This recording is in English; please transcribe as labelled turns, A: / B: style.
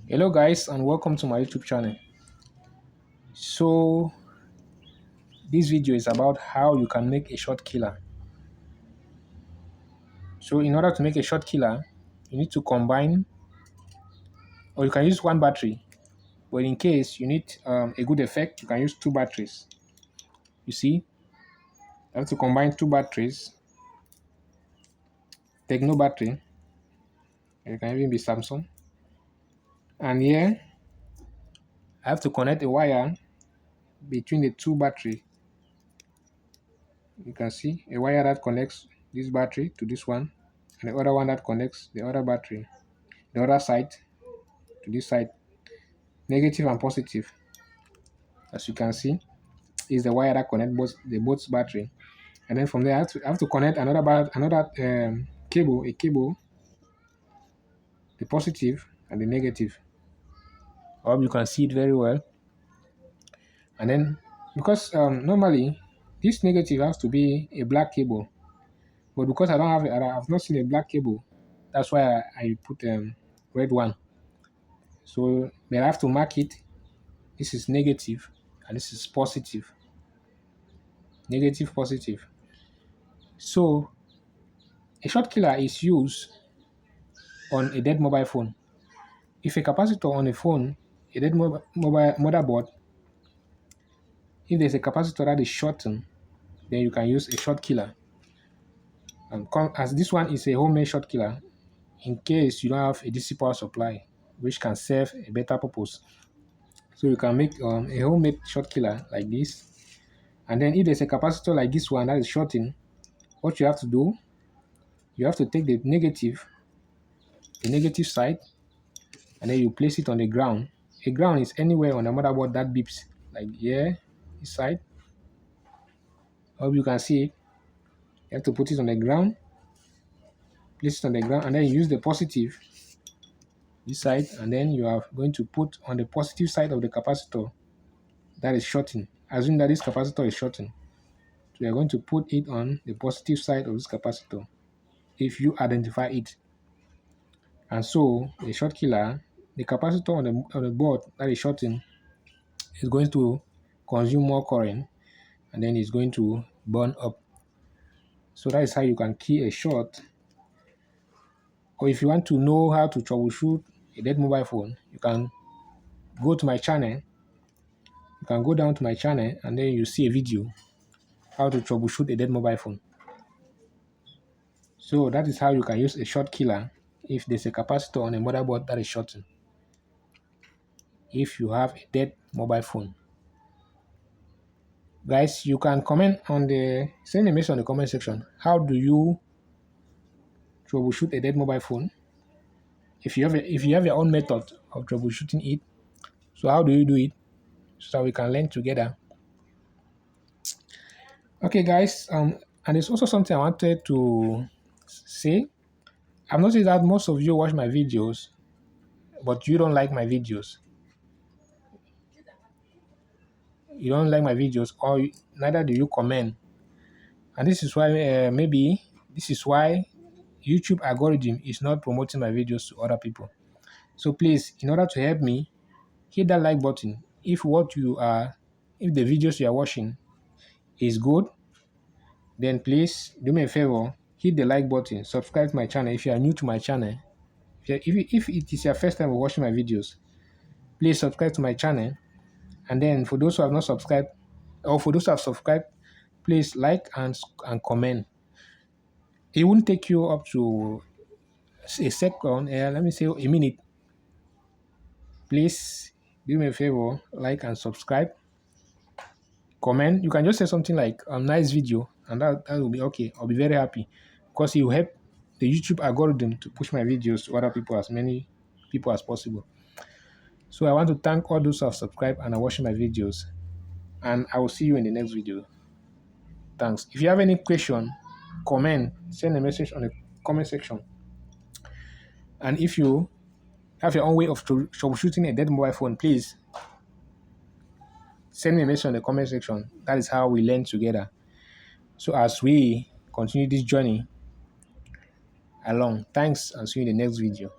A: Hello guys and welcome to my YouTube channel. So this video is about how you can make a short killer. So in order to make a short killer, you need to combine, or you can use one battery, but in case you need a good effect, you can use two batteries. You see, you have to combine two batteries. Techno battery, it can even be Samsung. And here I have to connect a wire between the two battery. You can see a wire that connects this battery to this one, and the other one that connects the other battery, the other side to this side, negative and positive. As you can see, is the wire that connect both battery, and then from there I have to connect another cable, a cable, the positive and the negative. I hope you can see it very well. And then because normally this negative has to be a black cable, but because I've not seen a black cable, that's why I put red one. So but I have to mark it. This is negative and this is positive. Negative, positive. So a short killer is used on a dead mobile phone. If a capacitor on a phone, a dead mobile motherboard, if there's a capacitor that is shortened, then you can use a short killer. As this one is a homemade short killer, in case you don't have a DC power supply, which can serve a better purpose. So you can make a homemade short killer like this. And then if there's a capacitor like this one that is shortened, what you have to do, you have to take the negative side, and then you place it on the ground. A ground is anywhere on the motherboard that beeps, like here, this side. Hope you can see it. You have to put it on the ground, place it on the ground, and then you use the positive this side, and then you are going to put on the positive side of the capacitor that is shorting. Assume that this capacitor is shorting. So you are going to put it on the positive side of this capacitor if you identify it. And so the short killer, the capacitor on the board that is shorting is going to consume more current, and then it's going to burn up. So that is how you can key a short. Or if you want to know how to troubleshoot a dead mobile phone, you can go to my channel. You can go down to my channel and then you see a video how to troubleshoot a dead mobile phone. So that is how you can use a short killer if there's a capacitor on a motherboard that is shorting, if you have a dead mobile phone. Guys, you can comment on send a message on the comment section. How do you troubleshoot a dead mobile phone? If you have your own method of troubleshooting it, so how do you do it, so that we can learn together? Okay, guys. And there's also something I wanted to say. I've noticed that most of you watch my videos, but you don't like my videos. You don't like my videos, or neither do you comment. And this is why maybe this is why YouTube algorithm is not promoting my videos to other people. So please, in order to help me, hit that like button. If the videos you are watching is good, then please do me a favor, hit the like button, subscribe to my channel if you are new to my channel. If it is your first time watching my videos, please subscribe to my channel. And then for those who have not subscribed, or for those who have subscribed, please like and comment. It won't take you up to a second, let me say a minute. Please do me a favor, like and subscribe. Comment. You can just say something like a nice video, and that will be okay. I'll be very happy, because it will help the YouTube algorithm to push my videos to other people, as many people as possible. So I want to thank all those who have subscribed and are watching my videos, and I will see you in the next video. Thanks. If you have any question, comment, send a message on the comment section. And if you have your own way of troubleshooting a dead mobile phone, please send me a message on the comment section. That is how we learn together. So as we continue this journey along, thanks, and see you in the next video.